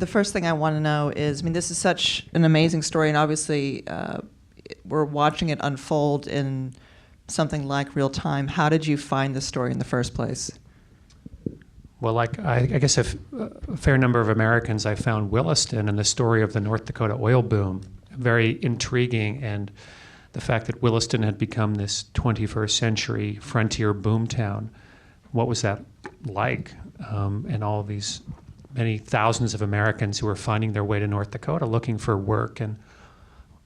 the first thing I want to know is, I mean, this is such an amazing story, and obviously we're watching it unfold in something like real time. How did you find this story in the first place? Well, like I guess a fair number of Americans, I found Williston and the story of the North Dakota oil boom very intriguing, and the fact that Williston had become this 21st century frontier boomtown. What was that like? And all of these many thousands of Americans who were finding their way to North Dakota looking for work and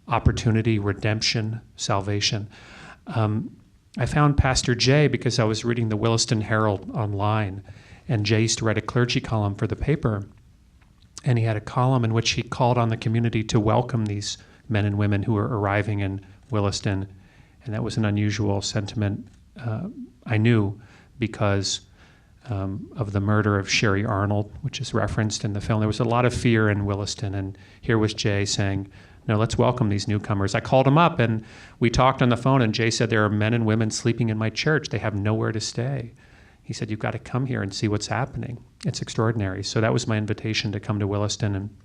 opportunity, redemption, salvation. I found Pastor Jay because I was reading the Williston Herald online, and Jay used to write a clergy column for the paper, and he had a column in which he called on the community to welcome these men and women who were arriving in Williston, and that was an unusual sentiment. I knew because of the murder of Sherry Arnold, which is referenced in the film. There was a lot of fear in Williston, and here was Jay saying, no, let's welcome these newcomers. I called him up, and we talked on the phone, and Jay said, there are men and women sleeping in my church. They have nowhere to stay. He said, you've got to come here and see what's happening. It's extraordinary. So that was my invitation to come to Williston, and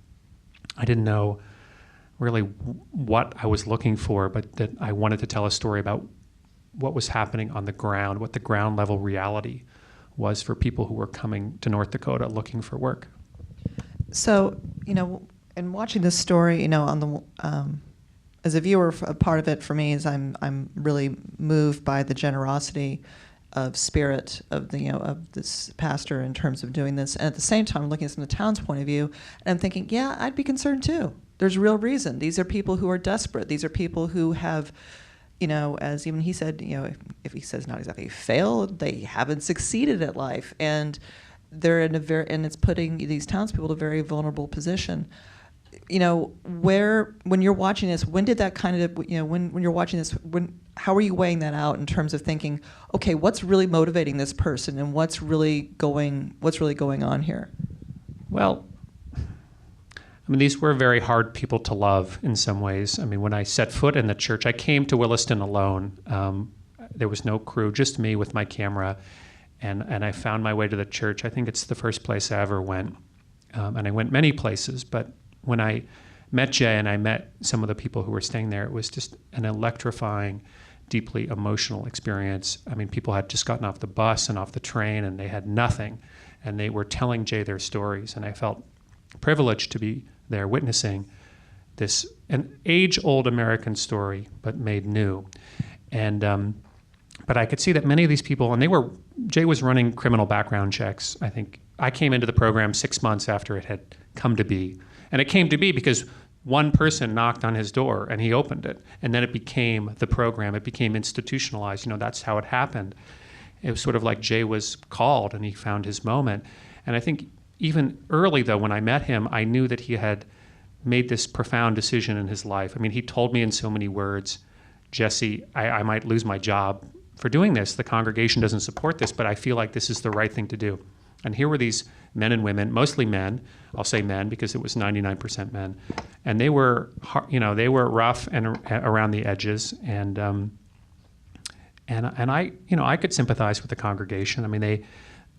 I didn't know really what I was looking for, but that I wanted to tell a story about what was happening on the ground, what the ground level reality was for people who were coming to North Dakota looking for work. So, in watching this story, on the as a viewer, a part of it for me is I'm really moved by the generosity of spirit of of this pastor in terms of doing this, and at the same time, I'm looking at it from the town's point of view, and I'm thinking, yeah, I'd be concerned too. There's real reason. These are people who are desperate. These are people who have, as even he said, if he says not exactly failed, they haven't succeeded at life, and they're in and it's putting these townspeople in a very vulnerable position. When you're watching this, when did that kind of, when you're watching this, how are you weighing that out in terms of thinking, okay, what's really motivating this person, and what's really going on here? Well, these were very hard people to love in some ways. When I set foot in the church, I came to Williston alone. There was no crew, just me with my camera, and I found my way to the church. I think it's the first place I ever went, and I went many places, but when I met Jay and I met some of the people who were staying there, it was just an electrifying, deeply emotional experience. People had just gotten off the bus and off the train, and they had nothing, and they were telling Jay their stories, and I felt privileged to be there witnessing an age-old American story, but made new. And but I could see that many of these people, and Jay was running criminal background checks. I think I came into the program 6 months after it had come to be. And it came to be because one person knocked on his door and he opened it. And then it became the program. It became institutionalized. That's how it happened. It was sort of like Jay was called and he found his moment. And I think even early, though, when I met him, I knew that he had made this profound decision in his life. He told me in so many words, Jesse, I might lose my job for doing this. The congregation doesn't support this, but I feel like this is the right thing to do. And here were these men and women, mostly men. I'll say men because it was 99% men, and they were, they were rough and around the edges. And I could sympathize with the congregation.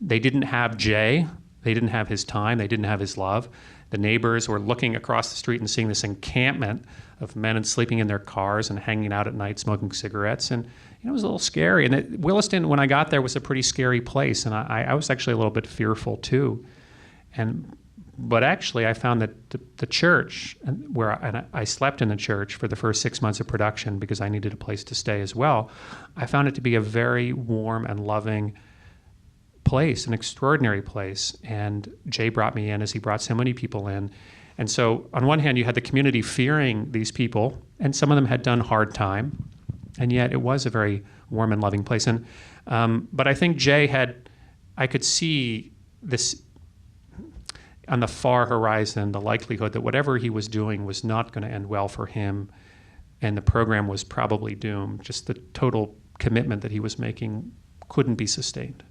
They didn't have Jay, they didn't have his time, they didn't have his love. The neighbors were looking across the street and seeing this encampment of men and sleeping in their cars and hanging out at night smoking cigarettes, and it was a little scary. And Williston, when I got there, was a pretty scary place, and I was actually a little bit fearful too. But actually, I found that the church, where I slept in the church for the first 6 months of production because I needed a place to stay as well, I found it to be a very warm and loving place, an extraordinary place. And Jay brought me in as he brought so many people in. And so on one hand, you had the community fearing these people, and some of them had done hard time, and yet it was a very warm and loving place. And but I think I could see this on the far horizon, the likelihood that whatever he was doing was not going to end well for him, and the program was probably doomed. Just the total commitment that he was making couldn't be sustained.